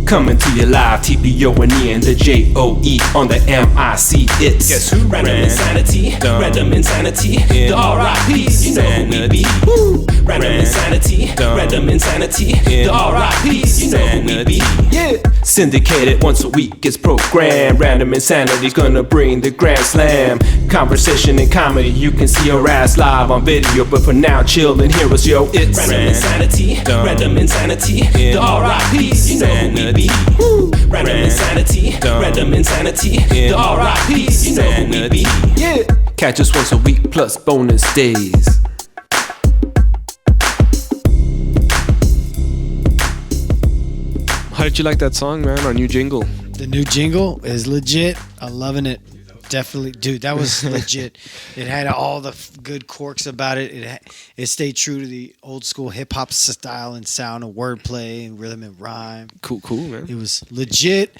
Coming to you live, TPO and E and the JOE on the MIC. It's Guess who? Random Insanity, Random Insanity, the RIPs, you know who we be. Woo. Random Insanity, Random Insanity, the RIPs, you know who we be. Yeah. Syndicated once a week, it's programmed. Random Insanity's gonna bring the Grand Slam. Conversation and comedy, you can see her ass live on video, but for now, chill and hear us, yo. It's Random Insanity, Random Insanity, the RIPs, you know who we be. Woo. Random Insanity, Random Insanity, the RIPs, you know who we be. Yeah. Catch us once a week plus bonus days. How did you like that song, man? Our new jingle. The new jingle is legit. I'm loving it. Definitely, dude, that was legit. It had all the good quirks about it. It stayed true to the old school hip hop style and sound of wordplay and rhythm and rhyme. Cool, man. It was legit.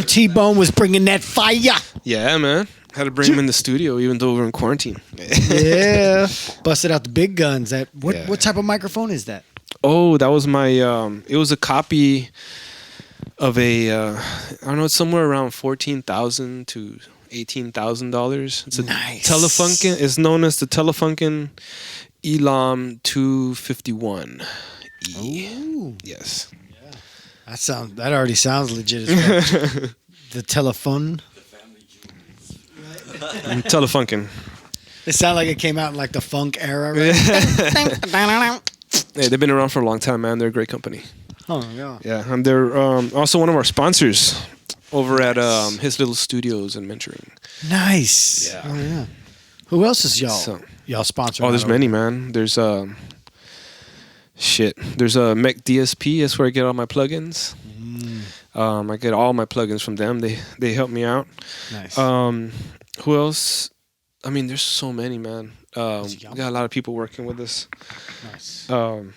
T-Bone was bringing that fire. Yeah, man. Had to bring him in the studio even though we were in quarantine. Yeah, busted out the big guns. What type of microphone is that? Oh, that was my. It was a copy of a. I don't know. It's somewhere around $14,000 to $18,000. It's a nice. Telefunken. It's known as the Telefunken Elam 251. Ooh. Yes. Yeah. That already sounds legit as well. The telephone. Telefunken. It sounded like it came out in like the funk era, right? Hey, they've been around for a long time, man. They're a great company. Oh, yeah. Yeah, and they're also one of our sponsors over at His Little Studios and Mentoring. Nice. Yeah. Oh, yeah. Who else is y'all sponsoring? Oh, there's many, man. There's There's a Mech DSP. That's where I get all my plugins. I get all my plugins from them. They help me out. Nice. Who else? I mean, there's so many, man. We got a lot of people working with us. Nice. I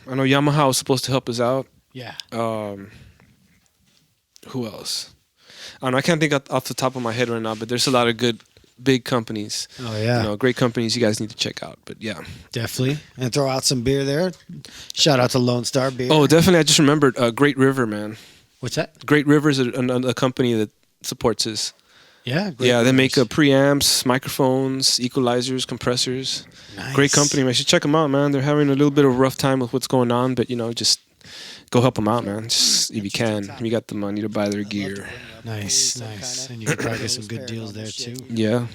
know Yamaha was supposed to help us out. Yeah. Who else? I don't know. I can't think off the top of my head right now, but there's a lot of good, big companies. Oh, yeah. You know, great companies you guys need to check out. But yeah. Definitely. And throw out some beer there. Shout out to Lone Star Beer. Oh, definitely. I just remembered Great River, man. What's that? Great River is a company that supports us. Yeah. They make preamps, microphones, equalizers, compressors. Nice. Great company, man. You should check them out, man. They're having a little bit of a rough time with what's going on, but, just go help them out, man. Just, if you can. If you got the money to buy their gear. Nice. And you can probably get some good deals there, too. Yeah.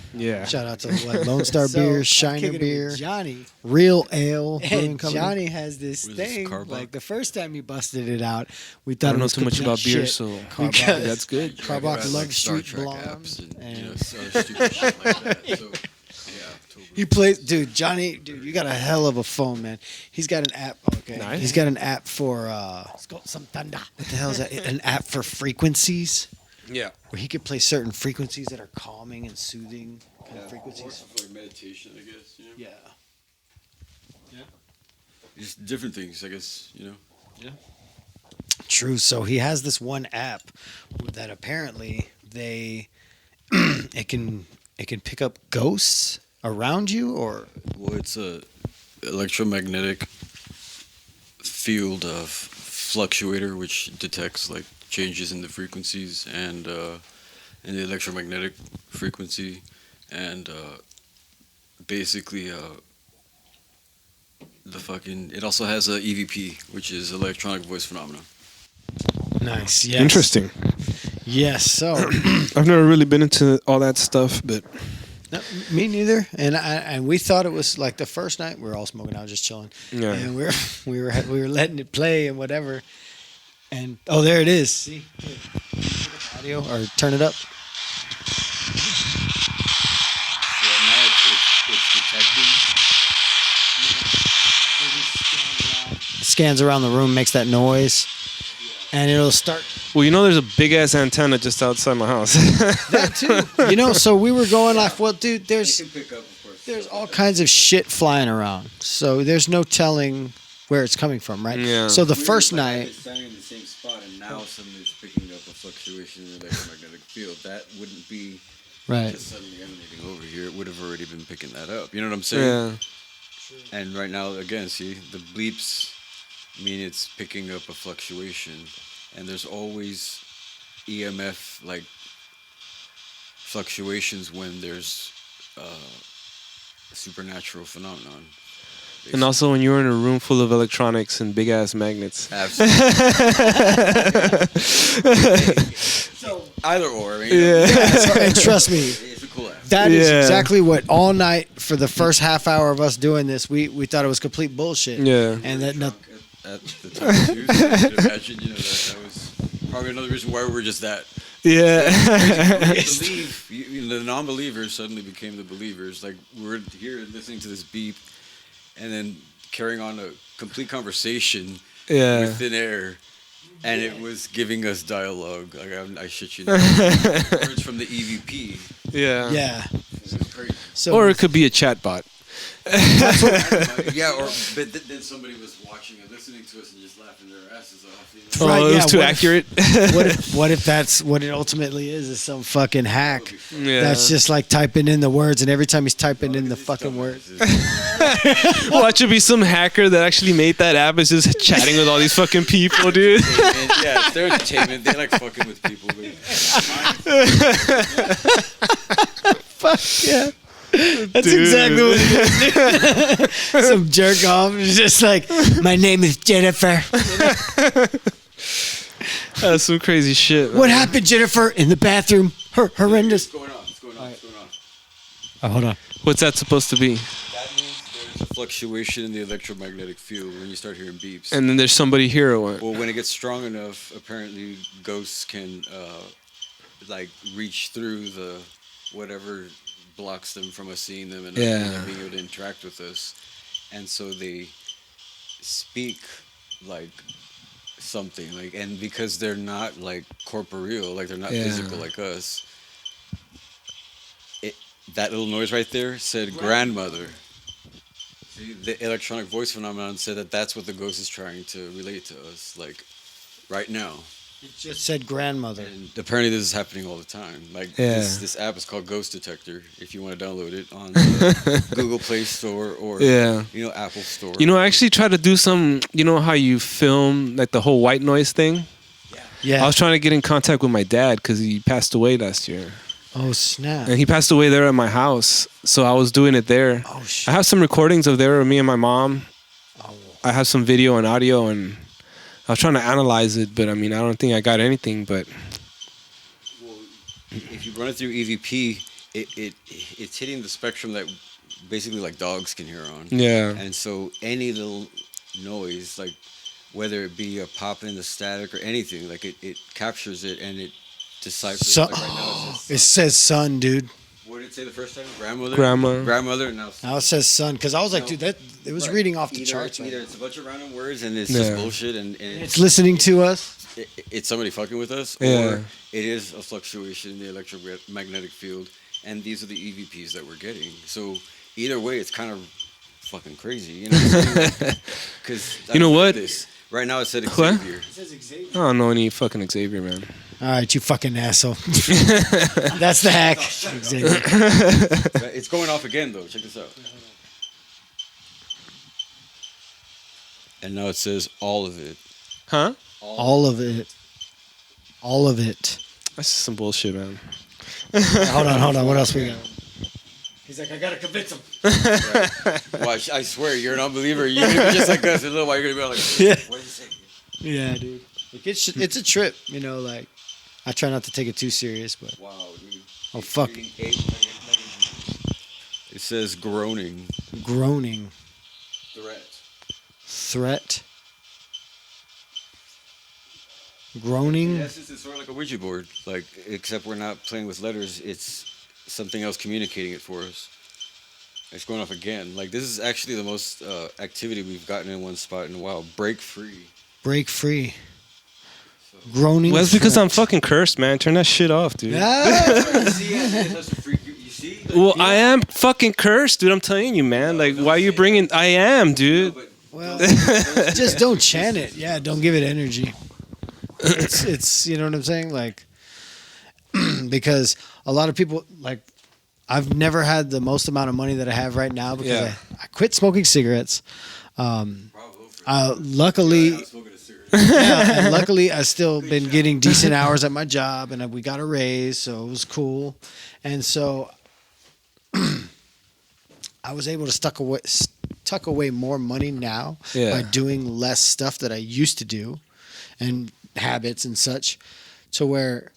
Shout out to Lone Star Beer, Shiner Beer, Johnny. Real Ale. And Johnny has this thing. Like the first time he busted it out, we thought I don't it know was too much about beer, shit. so Carbach. that's good. Carbach Lug Star Street Trek Blonde. apps and And stupid shit like that. So, yeah, totally. he plays, Johnny, you got a hell of a phone, man. He's got an app. Okay, Nice. He's got an app for it's called some thunder. What the hell is that? An app for frequencies, Yeah. where he could play certain frequencies that are calming and soothing kind of frequencies. For like meditation, I guess. Yeah. Just different things, I guess. True. So he has this one app that apparently it can pick up ghosts around you, or Well, it's a electromagnetic field of fluctuator which detects like changes in the frequencies and in the electromagnetic frequency, and basically it also has a EVP, which is electronic voice phenomena. nice. Yes. Interesting. Yes. So I've never really been into all that stuff, but no, me neither. And we thought it was like the first night we were all smoking out, just chilling. Yeah. And we were letting it play and whatever. And there it is. See, audio or turn it up. So now it's detecting. Scans around the room, makes that noise, and it'll start. well, there's a big ass antenna just outside my house. That too. So we were going off. Well, dude, there's Pick up, of course. there's all kinds of shit flying around. So there's no telling where it's coming from, right? Yeah. So the first night. It's standing in the same spot, and now somebody's picking up a fluctuation in the electromagnetic field. That wouldn't be Right. just suddenly emanating over here. It would have already been picking that up. You know what I'm saying? Yeah. And right now, again, see, the bleeps mean it's picking up a fluctuation. And there's always EMF like fluctuations when there's a supernatural phenomenon. And also when you're in a room full of electronics and big ass magnets. Absolutely. So either or. I mean, And trust me, it's a cool app. that is exactly what all night for the first half hour of us doing this, we thought it was complete bullshit. Yeah. And that At the time too, so you could imagine, that was probably another reason why we were just that. Yeah. The non-believers suddenly became the believers. Like we're here listening to this beep, and then carrying on a complete conversation with thin air, and it was giving us dialogue. Like I shit you not, words from the EVP. Yeah. yeah. It was crazy. So Or it could be a chat bot. Yeah, but then somebody was watching and listening to us and just laughing their asses off. Right, Oh, it was too what accurate. what if that's what it ultimately is some fucking hack Yeah. that's just like typing in the words, and every time he's typing in the fucking words. Watch it be some hacker that actually made that app is just chatting with all these fucking people, dude. Yeah, it's their entertainment. They like fucking with people. Fuck yeah. That's Dude. exactly what it is. Some jerk off is just like, my name is Jennifer. That's some crazy shit. What happened, Jennifer? In the bathroom. Horrendous. What's going on? What's going on? What's going on? Oh, hold on. What's that supposed to be? That means there's a fluctuation in the electromagnetic field when you start hearing beeps. And then there's somebody here or what? Well, when it gets strong enough, apparently ghosts can like reach through the whatever blocks them from us seeing them and being able to interact with us, and so they speak like something like, and because they're not like corporeal, like they're not physical like us. That little noise right there said grandmother. See, the electronic voice phenomenon said that that's what the ghost is trying to relate to us, like right now. It just said grandmother. And apparently this is happening all the time. Like this app is called Ghost Detector. If you want to download it on the Google Play Store or Apple Store. I actually tried to do some. You know how you film like the whole white noise thing? Yeah. I was trying to get in contact with my dad because he passed away last year. Oh, snap. And he passed away there at my house. So I was doing it there. Oh, shit. I have some recordings of there with me and my mom. Oh. I have some video and audio, and I was trying to analyze it, but I mean, I don't think I got anything. But well, if you run it through EVP, it's hitting the spectrum that basically like dogs can hear on. Yeah. And so any little noise, like whether it be a pop in the static or anything, like it captures it and it deciphers. Like right now it says son, dude. What did it say the first time? Grandmother. And now. Now it says son, because I was like, dude, that it was reading off the charts. Either it's a bunch of random words and it's just bullshit, and it's listening to us. It's somebody fucking with us, or it is a fluctuation in the electromagnetic field, and these are the EVPs that we're getting. So either way, it's kind of fucking crazy, Because you know what? Right now it said Xavier. It says Xavier. I don't know any fucking Xavier, man. All right, you fucking asshole. That's the hack. Xavier. It's going off again though. Check this out. And now it says all of it. Huh? All of it. All of it. That's just some bullshit, man. Hold on. What else we got? He's like, I gotta convince him. Watch, I swear, you're an unbeliever. You're just like us. In a little while, you're gonna be like, what did you say? Yeah, dude. It's a trip, like I try not to take it too serious, but wow, dude. Oh fuck. It says groaning. Groaning. Threat. Groaning. In essence, it's sort of like a Ouija board, like except we're not playing with letters. It's something else communicating it for us. It's going off again. Like this is actually the most activity we've gotten in one spot in a while. Break free. Groaning. Well, that's because I'm fucking cursed, man. Turn that shit off, dude. Well, I am fucking cursed, dude. I'm telling you, man. Like, why are you bringing? I am, dude. Well, just don't chant it. Yeah, don't give it energy. It's you know what I'm saying, like because a lot of people like. I've never had the most amount of money that I have right now because I quit smoking cigarettes. I Luckily, yeah, and luckily I still been getting decent hours at my job, and we got a raise, so it was cool. And so I was able to tuck away more money now by doing less stuff that I used to do, and habits and such, to where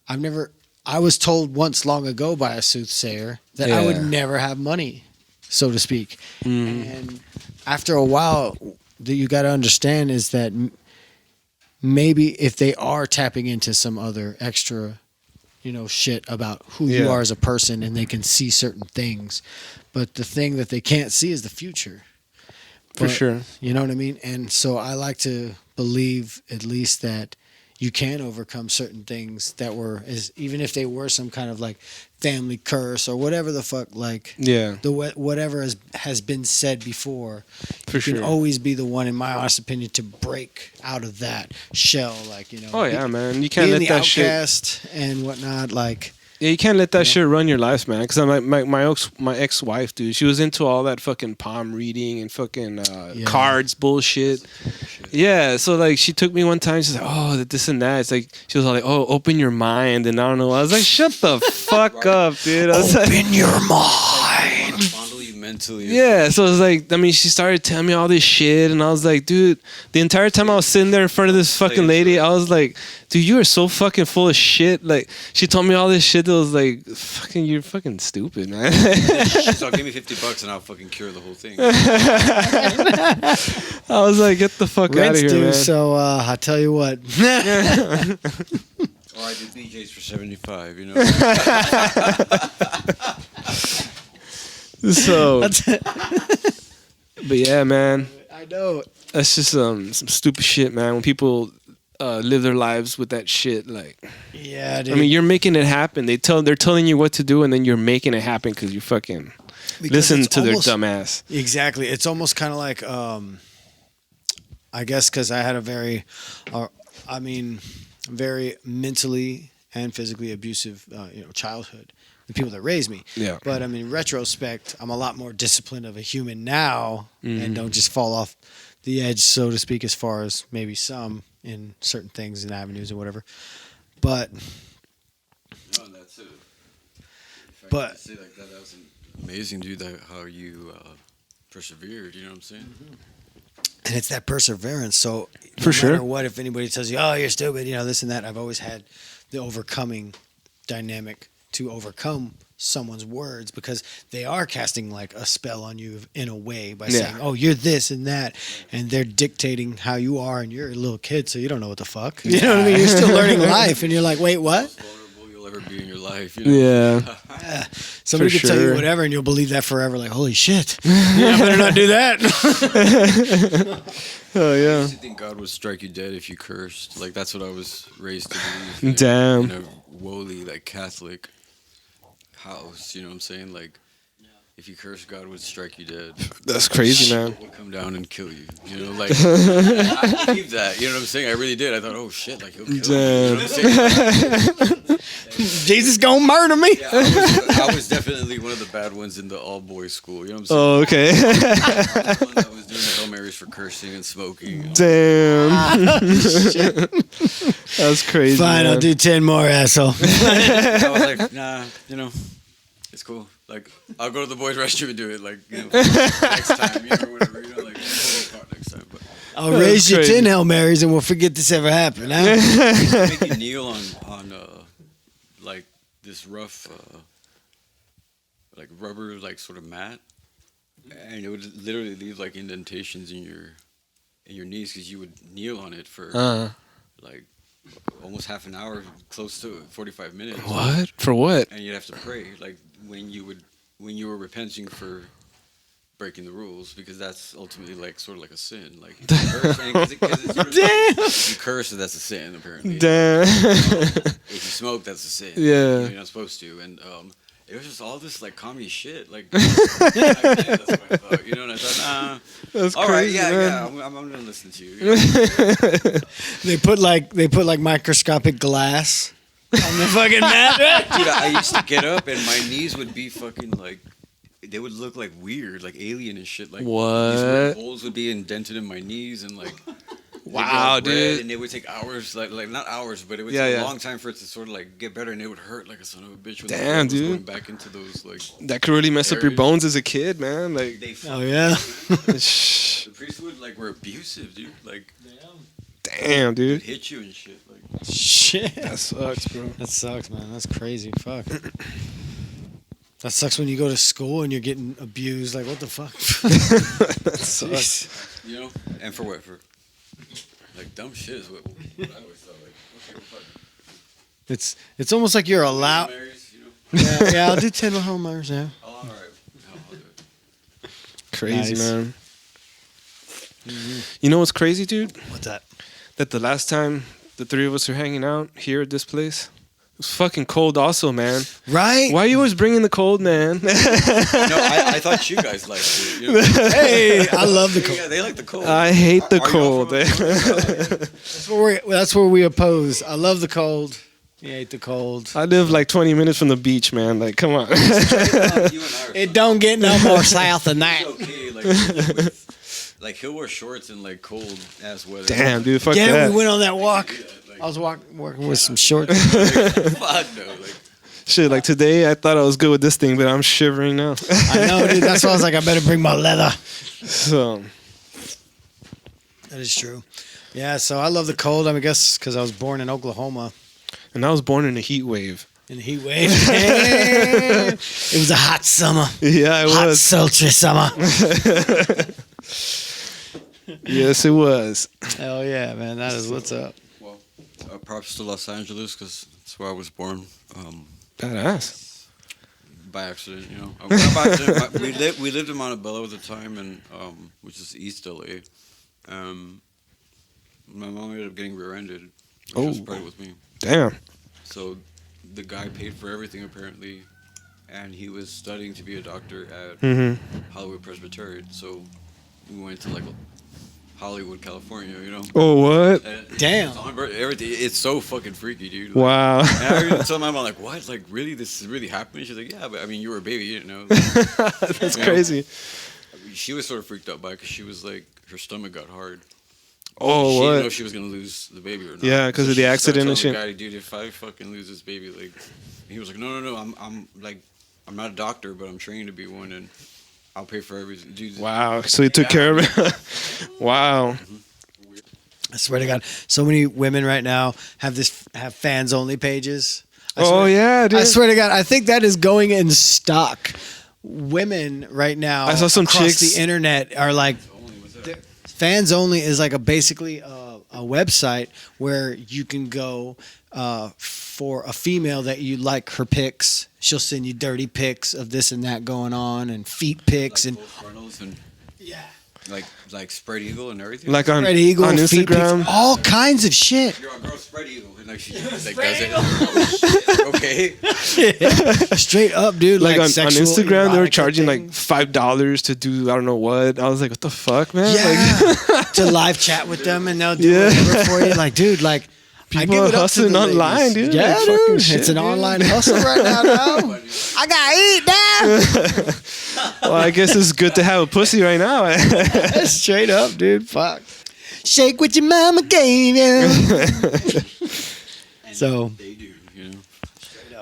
I was told once long ago by a soothsayer that I would never have money, so to speak. And after a while, that you got to understand is that maybe if they are tapping into some other extra, shit about who you are as a person, and they can see certain things, but the thing that they can't see is the future. For sure. You know what I mean? And so I like to believe at least that you can overcome certain things that even if they were some kind of like family curse or whatever the fuck, like whatever has been said before. You can always be the one, in my honest opinion, to break out of that shell, like Oh yeah, man! You can't let the that outcast and whatnot, like. Yeah, you can't let that shit run your life, man. Because I'm like my ex-wife, dude. She was into all that fucking palm reading and fucking cards bullshit. Yeah, so like she took me one time. She's like, "Oh, this and that." It's like she was all like, "Oh, open your mind," and I don't know. I was like, "Shut the fuck up, dude." I was open your mind. Fondle you mentally. Yeah, so it was like, I mean, she started telling me all this shit, and I was like, dude, the entire time I was sitting there in front of this fucking lady, I was like, dude, you are so fucking full of shit. Like, she told me all this shit that was like, fucking, you're fucking stupid, man. So give me $50 and I'll fucking cure the whole thing. I was like, get the fuck out of here, man. So I'll tell you what. Or I did BJ's for $75, So, but yeah, man. I know. That's just some stupid shit, man. When people live their lives with that shit, like, yeah, dude. I mean, you're making it happen. They're telling you what to do, and then you're making it happen because you fucking listen to their dumb ass. Exactly. It's almost kind of like, I guess, because I had a very mentally and physically abusive, childhood. The people that raised me. Yeah. But I mean, in retrospect, I'm a lot more disciplined of a human now, and don't just fall off the edge, so to speak, as far as maybe some in certain things and avenues or whatever. But no, that's it. But say like that was amazing, dude. That how you persevered. You know what I'm saying? And it's that perseverance. So for sure, no matter what, if anybody tells you, "Oh, you're stupid," this and that, I've always had the overcoming dynamic to overcome someone's words, because they are casting like a spell on you in a way by saying, "Oh, you're this and that," and they're dictating how you are, and you're a little kid, so you don't know what the fuck. You know what I mean? You're still learning life, and you're like, "Wait, what?" Most vulnerable you'll ever be in your life. Yeah. Somebody could tell you whatever, and you'll believe that forever. Like, holy shit, I better not do that. Oh yeah. I used to think God would strike you dead if you cursed. Like that's what I was raised to believe. Damn. In a woolly like Catholic house, you know what I'm saying? Like, if you curse, God would strike you dead. That's crazy, man. Would come down and kill you. You know, like I believed that. You know what I'm saying? I really did. I thought, oh shit, like he'll kill me. You know what I'm saying? Jesus gonna murder me. Yeah, I was definitely one of the bad ones in the all boys school. You know what I'm saying? Oh, okay. I was the one that was doing the Hail Marys for cursing and smoking. Damn. That's crazy. Fine, man. I'll do 10 more, asshole. I was like, nah, it's cool. Like, I'll go to the boys' restroom and do it. Like, next time, or whatever. Like, next time. But I'll raise you 10 Hail Marys and we'll forget this ever happened. Huh? make you kneel on like this rough, like rubber, like sort of mat, and it would literally leave like indentations in your knees because you would kneel on it for like almost half an hour, close to 45 minutes. What? For what? And you'd have to pray, like when you were repenting for breaking the rules, because that's ultimately like sort of like a sin. Like you curse, you curse, that's a sin apparently. Damn. If you smoke, that's a sin. Yeah. You're not supposed to. And it was just all this like comedy shit. Like, that's what I thought, and I thought, That's all crazy, right, man. I'm gonna listen to you. They put like microscopic glass on the fucking mat. Dude, I used to get up and my knees would be fucking like they would look like weird, like alien and shit. Like what? These red holes would be indented in my knees and like. Wow, dude! And it would take hours, like not hours, but it would take a long time for it to sort of like get better, and it would hurt like a son of a bitch. When damn, the dude! Going back into those like that could really mess up your bones as a kid, man. Like, oh yeah. The priesthood like were abusive, dude. Like, damn, dude. Hit you and shit. Like, shit. That sucks, bro. That sucks, man. That's crazy. Fuck. That sucks when you go to school and you're getting abused. Like, what the fuck? That sucks. You know, and for what? For like dumb shit is what I always thought. Like, okay, well, fuck. It's almost like you're allowed. Marys, you know? Yeah, I'll do 10 Hail Marys now. Oh, all right. I'll do it. Crazy, Nice. man. You know what's crazy, dude? What's that? That the last time the three of us were hanging out here at this place, it was fucking cold also, man. Right? Why are you always bringing the cold, man? No, I thought you guys liked it. You know? Hey, I love the cold. Yeah, they like the cold. I hate the Are you cold. all from- That's where we oppose. I love the cold. You hate the cold. I live like 20 minutes from the beach, man. Like, come on. You and I are It don't get no more south than that. okay. Like he'll wear shorts in like cold ass weather. Damn, dude. Fuck Yeah, that. we went on that walk. Like, I was working with some shorts. fuck no. Like, Shit, like today, I thought I was good with this thing, but I'm shivering now. I know, dude. That's why I was like, I better bring my leather. So, That is true. Yeah, so I love the cold. I guess because I was born in Oklahoma and I was born in a heat wave. in the heat wave. It was a hot summer. Yeah, it Hot, was. sultry summer. Yes, it was. Hell yeah, man. That is what's up. well, props to Los Angeles because that's where I was born. Badass. By accident, you know. By accident, we lived in Montebello at the time, and which is East LA. My mom ended up getting rear-ended, which was probably with me. Damn. So the guy paid for everything apparently, and he was studying to be a doctor at Hollywood Presbyterian. So we went to like Hollywood, California, you know. Oh, what? And Damn. everything. It's so fucking freaky, dude. Wow. And I even told my mom, like, what? Like, really? This is really happening? She's like, yeah, but I mean, you were a baby, you didn't know. That's You know? crazy. She was sort of freaked out by it because she was like, her stomach got hard. Oh, She didn't know what? if she was going to lose the baby or not. Yeah, 'cause of the she started accident and telling shit. the guy, dude, if I fucking lose this baby, like, he was like, no, I'm like, I'm not a doctor, but I'm trained to be one, and I'll pay for everything. Dude, Wow. So you took care of it. Wow. I swear to God, so many women right now have fans only pages. I Oh, swear- yeah, dude. I swear to God, I think that is going in stock. Women right now I saw some across chicks- the internet are like, fans only is like basically a website where you can go for a female that you like her pics. She'll send you dirty pics of this and that going on, and feet pics, and yeah, like spread eagle and everything. Like on, Spread eagle, on feet pics, Instagram. all kinds of shit. You're a girl spread eagle, and like she just like does it. Oh, shit. Okay. Straight up, dude. Like on sexual, Instagram, they were erotica charging like things. $5 to do I don't know what. I was like, what the fuck, man? Yeah, to live chat with them and they'll do Yeah. whatever for you. Like, dude, like I People give are it up to hustling the online, ladies. dude. Yeah, Like, dude. fucking It's shit, an dude. online hustle right now. No? I gotta eat now. Well, I guess it's good to have a pussy right now. Straight up, dude. Fuck. Shake what your mama gave you. So, They do, you know.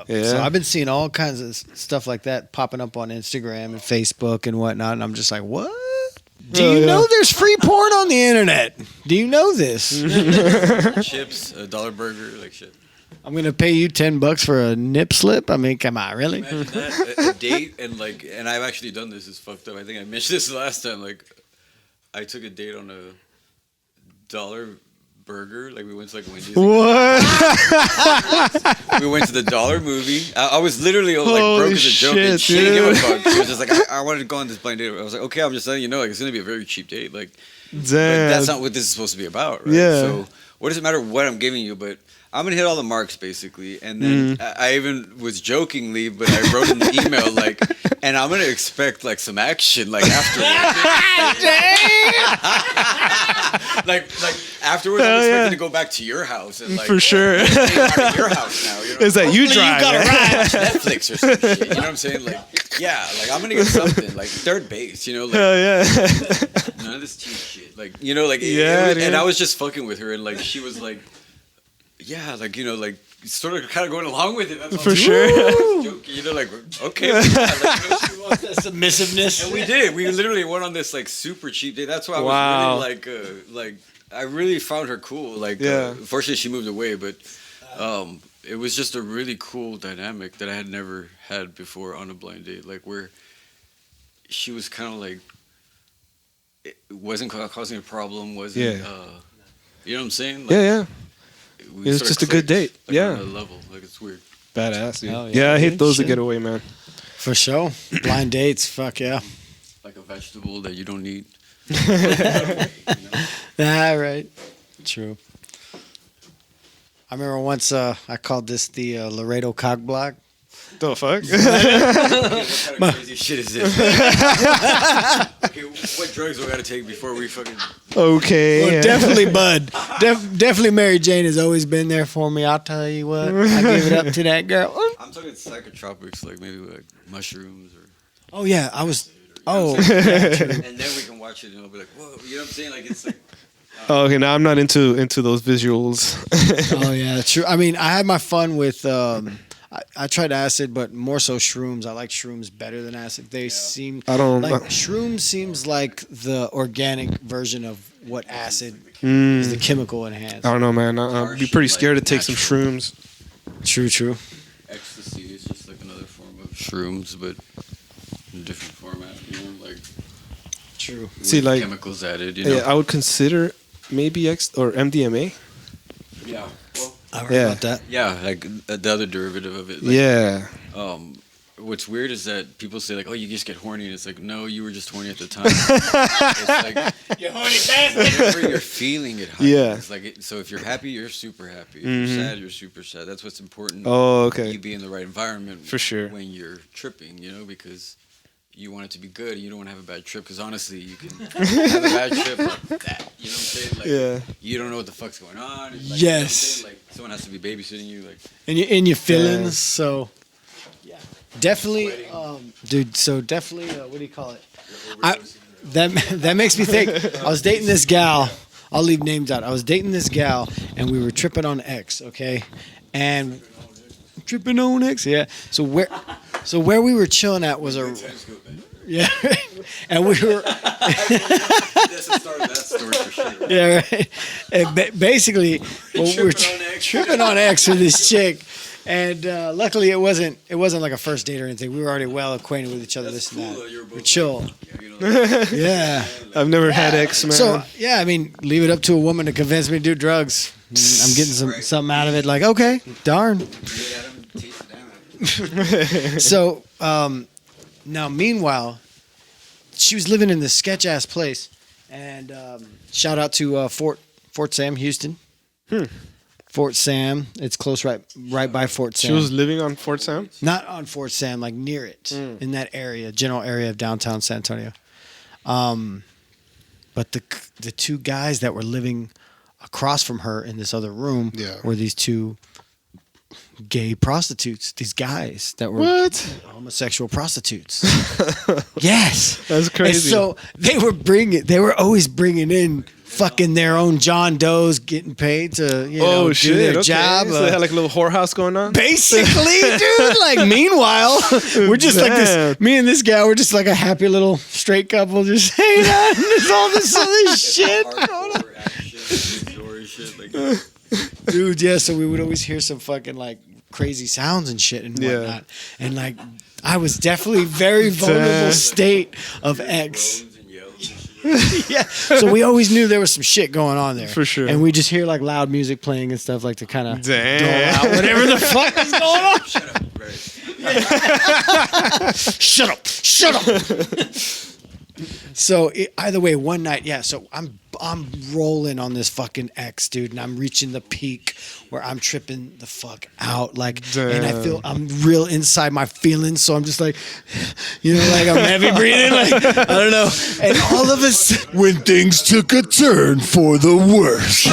Yeah. so I've been seeing all kinds of stuff like that popping up on Instagram and Facebook and whatnot, and I'm just like, what? Do Oh, you yeah. know there's free porn on the internet? Do you know this? Chips, a $1 burger, like shit. I'm gonna pay you $10 for a nip slip. I mean, come on, really? Imagine that, a date, and I've actually done this. It's fucked up. I think I mentioned this last time. Like, I took a date on a $1 burger. Like, we went to like Wendy's. What? We went to the $1 movie. I was literally like Holy broke as a joke, and shit, she didn't give a dude. fuck. She was just like, I wanted to go on this blind date. I was like, okay, I'm just letting you know, like, it's gonna be a very cheap date. Like, but Damn. that's not what this is supposed to be about, right? Yeah. So, what does it matter what I'm giving you? But I'm gonna hit all the marks basically. And then I even was jokingly, but I wrote in the email like, and I'm gonna expect like some action like afterwards. like afterwards, I'm expecting to go back to your house and like For sure. out of your house now. You know? It's like you drive. got a ride. Netflix or some shit. You know what I'm saying? Like, yeah, like I'm gonna get something like third base. You know, like Hell yeah. none of this cheap shit. Like, you know, like Yeah, and I was just fucking with her, and like she was like, yeah, like you know, like sort of kind of going along with it. That's For sure. Joking, you know, like okay, like, you know, she wants The submissiveness. and we did. We literally went on this like super cheap date. That's why I was Wow. really like I really found her cool. Like, Yeah. unfortunately she moved away, but it was just a really cool dynamic that I had never had before on a blind date. Like where she was kind of like it wasn't causing a problem. Wasn't you know what I'm saying? Like, Yeah. we It was sorta just a good clicked, date. like, Yeah. on a level. Like it's weird. Badass, dude. Oh, yeah. yeah, I hate dude, those to shit. get away, man. For sure. Blind dates. Fuck yeah. Like a vegetable that you don't need. Ah, right. True. I remember once I called this the Laredo cock block. The fuck? What kind of crazy shit is this? Okay, what drugs do I gotta take before we fucking? Okay. Well, yeah. definitely Bud. Definitely Mary Jane has always been there for me. I'll tell you what. I give it up to that girl. I'm talking psychotropics, like maybe like mushrooms or. Oh, yeah. I was. Oh. And then we can watch it and I'll be like, whoa, you know what I'm saying? Like it's like. Oh, okay, now I'm not into those visuals. Oh, yeah. True. I mean, I had my fun with. I tried acid, but more so shrooms. I like shrooms better than acid. They seem. I don't. Like shrooms seems like the organic version of what acid is, the chemical enhanced. I don't know, man. I'd be pretty scared to take some shrooms. True. Ecstasy is just like another form of shrooms, but in a different format. You know, like. True. With See, like chemicals added. You know. yeah, I would consider maybe X or MDMA. Yeah. Well. I heard Yeah. about that. Yeah, like the other derivative of it. Like, Yeah. What's weird is that people say like, "Oh, you just get horny," and it's like, no, you were just horny at the time. It's like You horny bastard. whenever you're feeling it. Yeah. It's like so if you're happy, you're super happy. If you're sad, you're super sad. That's what's important. Oh, okay. You be in the right environment For sure. when you're tripping. You know, because you want it to be good. And you don't want to have a bad trip. Because honestly, you can have a bad trip like that. You know what I'm saying? Like, Yeah. you don't know what the fuck's going on. Like, Yes. You know what I'm saying? Like someone has to be babysitting you. Like. And you in your feelings, Yeah. so yeah, definitely, dude. So definitely, what do you call it? That makes me think. I was dating this gal. I'll leave names out. I was dating this gal, and we were tripping on X. Okay, and tripping on X. Yeah. So where we were chilling at was a. Yeah, and we were. That's the start of that story for sure. Yeah, right. And basically, we were tripping on X with this chick, and luckily it wasn't like a first date or anything. We were already well acquainted with each other. That's this and cool, that. you're both We're chill. You know, Yeah. I've never had X, man. So yeah, I mean, leave it up to a woman to convince me to do drugs. I'm getting something out of it. Like, okay, darn. So now, meanwhile, she was living in this sketch ass place, and shout out to Fort Sam, Houston. Fort Sam. It's close right by Fort Sam. She was living on Fort Sam? Not on Fort Sam, like near it, in that area, general area of downtown San Antonio. But the two guys that were living across from her in this other room were these two gay prostitutes. These guys that were homosexual prostitutes. Yes, That's crazy. And so they were always bringing in fucking their own John Does, getting paid to do their job. So they had like a little whorehouse going on? Basically, dude. Like, meanwhile, we're just like this. Me and this guy, we're just like a happy little straight couple, just hanging out. And there's all this other shit going on. Dude, yeah. So we would always hear some fucking like crazy sounds and shit and whatnot. And like, I was definitely very vulnerable state of X. Yeah. So we always knew there was some shit going on there. For sure. And we just hear like loud music playing and stuff like to kind of Damn. out whatever the fuck is going on. Shut up, right. Shut up. So either way, one night, yeah. So I'm rolling on this fucking X, dude, and I'm reaching the peak where I'm tripping the fuck out, like, and I feel I'm real inside my feelings. So I'm just like, you know, like I'm heavy breathing, like I don't know. And all of a sudden, When things took a turn for the worse.